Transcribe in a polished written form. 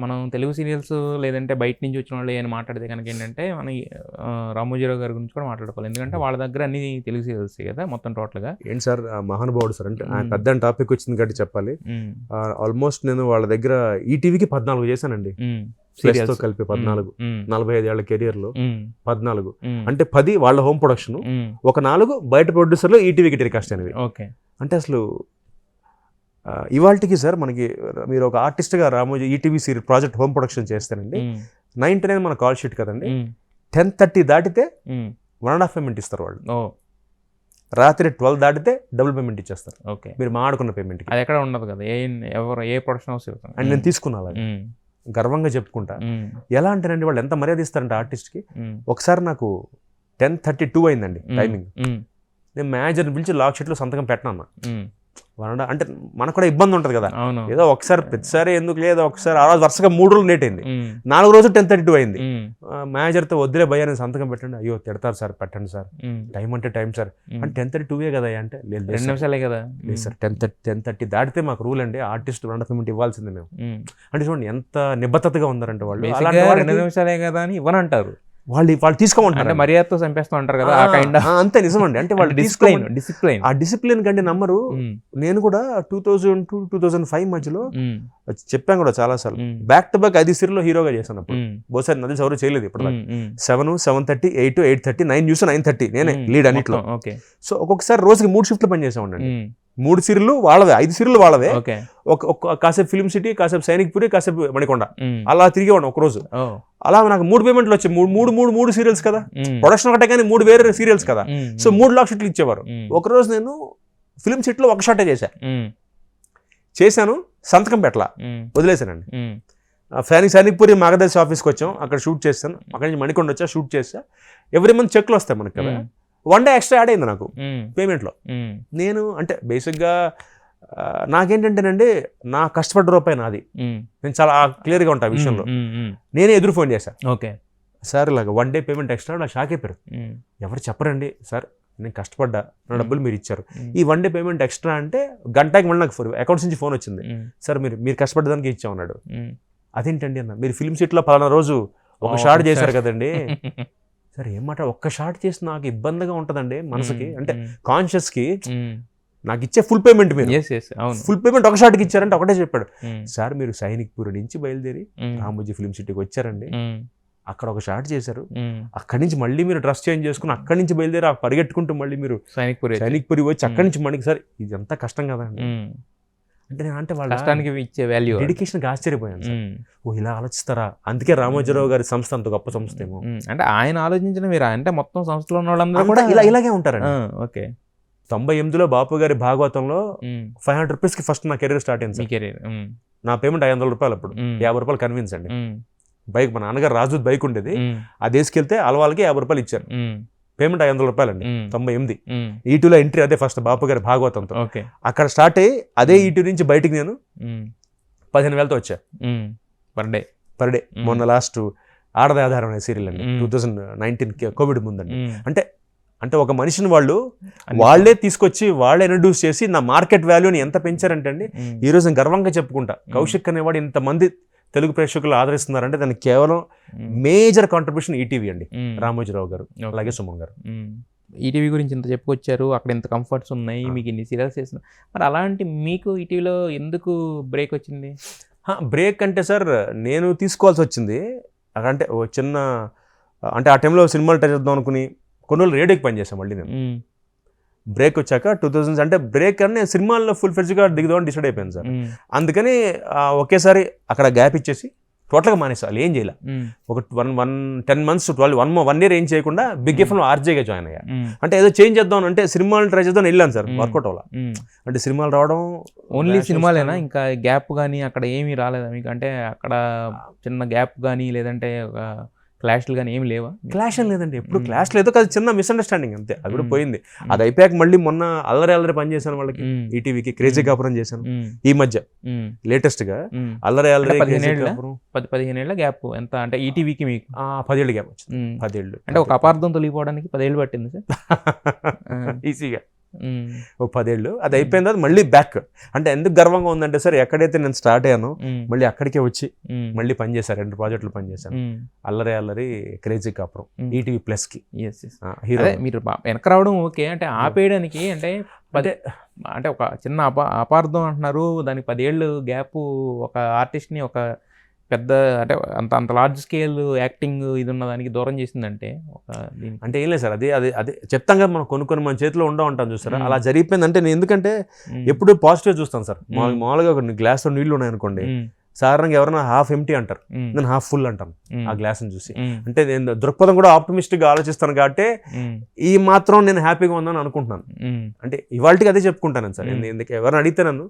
మనం తెలుగు సీరియల్స్ లేదంటే బయట నుంచి వచ్చిన వాళ్ళు ఏమైనా మాట్లాడితే కనుక ఏంటంటే మన రామోజీరావు గారి గురించి కూడా మాట్లాడుకోవాలి. ఎందుకంటే వాళ్ళ దగ్గర అన్ని తెలుగు సీరియల్స్ కదా మొత్తం టోటల్గా. ఏంటి సార్ మహానుభావుడు సార్, అంటే పెద్ద టాపిక్ వచ్చింది కాబట్టి చెప్పాలి. ఆల్మోస్ట్ నేను వాళ్ళ దగ్గర ఈటీవీకి 14 చేశానండి, తో కలిపి 14, 45 ఏళ్ల కెరియర్ లో 14 అంటే 10 వాళ్ళ హోమ్ ప్రొడక్షన్, ఒక 4 బయట ప్రొడ్యూసర్లు ఈటీవీకి టెలికాస్ట్ అనేవి. అంటే అసలు ఇవాళకి సార్ మనకి మీరు ఒక ఆర్టిస్ట్గా Ramoji ETV serial project home production చేస్తానండి, 9 to 9 మన కాల్ షీట్ కదండి, 10:30 దాటితే 1.5 పేమెంట్ ఇస్తారు వాళ్ళు, రాత్రి 12 దాటితే డబుల్ పేమెంట్ ఇచ్చేస్తారు. మీరు మాడుకున్న పేమెంట్ అది ఎక్కడ ఉండదు కదా, ఏ ప్రొడక్షన్ హౌస్ అండ్ నేను తీసుకున్నా గర్వంగా చెప్పుకుంటా. ఎలా అంటేనండి వాళ్ళు ఎంత మర్యాద ఇస్తారంటే ఆర్టిస్ట్కి. ఒకసారి నాకు 10:32 అయిందండి టైమింగ్, నేను మేనేజర్ని పిలిచి లాక్ షీట్లో సంతకం పెట్టనన్నా. అంటే మనకు కూడా ఇబ్బంది ఉంటుంది కదా, ఏదో ఒకసారి ప్రతిసారి ఎందుకు లేదా ఒకసారి ఆ రోజు వరుసగా 3 రోజులు లేట్ అయింది, 4 రోజులు 10:32 అయింది. మేనేజర్తో వద్దులే భయ్యా నేను సంతకం పెట్టండి, అయ్యో తిడతారు సార్ పెట్టండి సార్, టైం అంటే టైం సార్ అంటే 10:32 కదా అంటే లేదు 2 నిమిషాలే కదా లేదు సార్ 10:30 దాటితే మాకు రూల్ అండి, ఆర్టిస్ట్ 1.5 పేమెంట్ ఇవ్వాల్సిందే మేము. అంటే చూడండి ఎంత నిబద్ధతగా ఉందారంటే వాళ్ళు. 2 నిమిషాలే కదా అని ఇవ్వనంటారు, వాళ్ళు తీసుకోమంటారు, మర్యాదతో చంపేస్తూ ఉంటారు కదా అంతే. నిజమండి, అంటే వాళ్ళు డిసిప్లైన్ ఆ డిసిప్లిన్ కంటే నమ్మరు. నేను కూడా 2002-2005 మధ్యలో చెప్పాను కూడా చాలా సార్లు, బ్యాక్ టు బ్యాక్ 5 సీరియల్లో హీరోగా చేశాను. అప్పుడు బహుశా నది ఎవరు చేయలేదు ఇప్పుడు. 7, 7:30, 8, 8:30, 9 న్యూస్, 9:30 నేనే లీడ్ అన్నిట్లో. సో ఒక్కొక్కసారి రోజుకి 3 షిఫ్ట్లు పనిచేసామండి, 3 సీరియల్లు వాళ్ళవే, 5 సీరియల్లు వాళ్ళవే. కాసేపు ఫిల్మ్ సిటీ, కాసేపు సైనిక్ పురి, కాసేపు మణికొండ, అలా తిరిగేవాడు ఒక రోజు. అలా నాకు 3 పేమెంట్లు వచ్చాయి, 3 సీరియల్స్ కదా, ప్రొడక్షన్ ఒకటే కానీ 3 వేరే సీరియల్స్ కదా. సో 3 లాక్ షీట్లు ఇచ్చేవారు. ఒకరోజు నేను ఫిల్మ్ సిటీలో ఒక షాటే చేశాను, సంతకం పెట్టలా, వదిలేశానండి. సైనిక్ పురి మాగదర్శి ఆఫీస్కి వచ్చాం, అక్కడ షూట్ చేస్తాను, అక్కడి నుంచి మణికొండ వచ్చా, షూట్ చేస్తా. ఎవ్రీ మంత్ చెక్లు వస్తాయి మనకి కదా, 1 డే ఎక్స్ట్రా యాడ్ అయింది నాకు పేమెంట్లో. నేను అంటే బేసిక్గా నాకేంటంటేనండి, నా కష్టపడ్డ రూపాయి నాది, నేను చాలా క్లియర్గా ఉంటా విషయంలో. నేనే ఎదురు ఫోన్ చేశాను, సార్ ఇలాగ 1 డే పేమెంట్ ఎక్స్ట్రా. నాకు షాక్ అయిపోయారు, ఎవరు చెప్పరండి సార్, నేను కష్టపడ్డా, నా డబ్బులు మీరు ఇచ్చారు, ఈ 1 డే పేమెంట్ ఎక్స్ట్రా అంటే గంటకి మళ్ళీ నాకు అకౌంట్స్ నుంచి ఫోన్ వచ్చింది, సార్ మీరు కష్టపడ్డదానికి ఇచ్చామన్నాడు. అదేంటండి అన్న, మీరు ఫిల్మ్ సిటీలో పలానా రోజు ఒక షాట్ చేశారు కదండి. సరే ఏం మాట, ఒక్క షాట్ చేసి నాకు ఇబ్బందిగా ఉంటుందండి మనసుకి, అంటే కాన్షియస్కి. నాకు ఇచ్చే ఫుల్ పేమెంట్ మీరు ఫుల్ పేమెంట్ ఒక షాట్కి ఇచ్చారంటే ఒకటే చెప్పాడు, సార్ మీరు సైనిక్ పురి నుంచి బయలుదేరి రామోజీ ఫిల్మ్ సిటీకి వచ్చారండి, అక్కడ ఒక షాట్ చేశారు, అక్కడి నుంచి మళ్ళీ మీరు డ్రెస్ చేంజ్ చేసుకుని అక్కడి నుంచి బయలుదేరి పరిగెట్టుకుంటూ మళ్ళీ మీరు సైనిక్ పురి వచ్చి అక్కడి నుంచి మళ్ళీ, సార్ ఇది ఎంత కష్టం కదండి. అంటే నేను అంటే వాళ్ళ కష్టానికి ఇచ్చే వాల్యూ, డెడికేషన్కి ఆశ్చర్యపోయాను సార్. ఓ ఇలా ఆలోచిస్తారా, అందుకే రామోజీరావు గారి సంస్థ అంత గొప్ప సంస్థ ఏమో. అంటే ఆయన ఆలోచించిన మీరు అంటే మొత్తం సంస్థలో ఉన్న వాళ్ళందరూ కూడా ఇలాగే ఉంటారండి. 98లో బాపు గారి భాగవతంలో 500 రూపీస్కి ఫస్ట్ నా కెరీర్ స్టార్ట్ అయింది సార్. నా పేమెంట్ 500 రూపాయలు, అప్పుడు 50 రూపాయలు కన్విన్స్ అండి. బైక్ మా నాన్నగారు రాజు బైక్ ఉండేది, ఆ దేశకెళ్తే అలవాళ్ళకి 50 రూపాయలు ఇచ్చారు, పేమెంట్ 500 రూపాయలు అండి. 98 ఈటీలో ఎంట్రీ, అదే ఫస్ట్ బాపు గారి భాగవతంతో అక్కడ స్టార్ట్ అయ్యి, అదే ఈటీ నుంచి బయటికి నేను 15,000తో వచ్చా పర్ డే. మొన్న లాస్ట్ ఆడది ఆధారం అనే సీరియల్ అండి, 2019 కోవిడ్ ముందండి. అంటే ఒక మనిషిని వాళ్ళే తీసుకొచ్చి వాళ్ళే ఇంట్రడ్యూస్ చేసి నా మార్కెట్ వాల్యూని ఎంత పెంచారంటే అండి, ఈ రోజు గర్వంగా చెప్పుకుంటా, కౌశిక్ అనేవాడు ఇంతమంది తెలుగు ప్రేక్షకులు ఆదరిస్తున్నారంటే దానికి కేవలం మేజర్ కాంట్రిబ్యూషన్ ఈటీవీ అండి, రామోజీరావు గారు, అలాగే సుమన్ గారు. ఈటీవీ గురించి ఇంత చెప్పుకొచ్చారు, అక్కడ ఇంత కంఫర్ట్స్ ఉన్నాయి, మీకు ఇన్ని సీరియల్స్ చేసిన, మరి అలాంటి మీకు ఈటీవీలో ఎందుకు బ్రేక్ వచ్చింది? బ్రేక్ అంటే సార్ నేను తీసుకోవాల్సి వచ్చింది. అంటే ఓ చిన్న, అంటే ఆ టైంలో సినిమాలు ట్రై చేద్దాం అనుకుని కొన్ని రోజులు రేడియోకి పనిచేసాం. మళ్ళీ నేను బ్రేక్ వచ్చాక 2000 అంటే బ్రేక్ అని నేను సినిమాల్లో ఫుల్ ఫ్లెడ్జ్గా దిగుదామని డిసైడ్ అయిపోయాను సార్. అందుకని ఒకేసారి అక్కడ గ్యాప్ ఇచ్చేసి టోటల్గా మానేసాలి, ఏం చేయాలి. ఒక 10 months 1 year ఏం చేయకుండా బిగ్ ఎఫ్ఎంలో ఆర్జేగా జాయిన్ అయ్యా. అంటే ఏదో చేంజ్ చేద్దాం అంటే సినిమాలు ట్రై చేద్దాం వెళ్ళాను సార్, వర్కౌట్ అవ్వాలి. అంటే సినిమాలు రావడం ఓన్లీ సినిమాలేనా, ఇంకా గ్యాప్ కానీ అక్కడ ఏమీ రాలేదా మీకు? అంటే అక్కడ చిన్న గ్యాప్ కానీ లేదంటే క్లాష్లు కానీ ఏమి లేవా? క్లాష్ అని లేదండి, ఎప్పుడు క్లాష్ లేదు, అది చిన్న మిస్అండర్స్టాండింగ్ అంతే, అది కూడా పోయింది. అది అయిపోయాక మళ్ళీ మొన్న అల్లరి పని చేశాను వాళ్ళకి, ఈటీవీకి క్రేజీ కాపురం చేశాను. ఈ మధ్య లేటెస్ట్ గా అల్లరి 15 ఏళ్ల గ్యాప్ ఎంత అంటే ఈటీవీకి మీకు? 10 ఏళ్ళు గ్యాప్ వచ్చింది. 10 ఏళ్ళు అంటే ఒక అపార్థం తొలిగిపోవడానికి 10 ఏళ్ళు పట్టింది సార్. ఈజీగా ఒక 10 ఏళ్ళు. అది అయిపోయిన తర్వాత మళ్ళీ బ్యాక్. అంటే ఎందుకు గర్వంగా ఉందంటే సార్, ఎక్కడైతే నేను స్టార్ట్ అయ్యానో మళ్ళీ అక్కడికే వచ్చి మళ్ళీ పనిచేశాను. 2 ప్రాజెక్టులు పనిచేశాను. అల్లరి అల్లరి, క్రేజీ కాపురం, ఈటీవీ ప్లస్ కి హీరో. మీరు వెనక రావడం ఓకే, అంటే ఆపేయడానికి అంటే అంటే ఒక చిన్న అపార్థం అంటున్నారు. దానికి 10 ఏళ్ళు గ్యాప్ ఒక ఆర్టిస్ట్ని ఒక పెద్ద అంటే అంత లార్జ్ స్కేల్ యాక్టింగ్ ఇది ఉన్న దానికి దూరం చేసిందంటే ఒక దీనికి అంటే ఏం లేదు సార్, అదే చెప్తాం కదా, మనం కొన్ని మన చేతిలో ఉంటాం చూస్తారా, అలా జరిగిపోయింది. అంటే నేను ఎందుకంటే ఎప్పుడు పాజిటివ్ చూస్తాను సార్. మామూలుగా ఒక గ్లాస్లో నీళ్లు ఉన్నాయనుకోండి, సాధారణంగా ఎవరైనా హాఫ్ ఎంటీ అంటారు, నేను హాఫ్ ఫుల్ అంటాను ఆ గ్లాస్ని చూసి. అంటే నేను దృక్పథం కూడా ఆప్టమిస్టిక్ గా ఆలోచిస్తాను కాబట్టి ఈ మాత్రం నేను హ్యాపీగా ఉందని అనుకుంటున్నాను. అంటే ఇవాళకి అదే చెప్పుకుంటాను సార్. ఎందుకు ఎవరిని అడిగితే నన్ను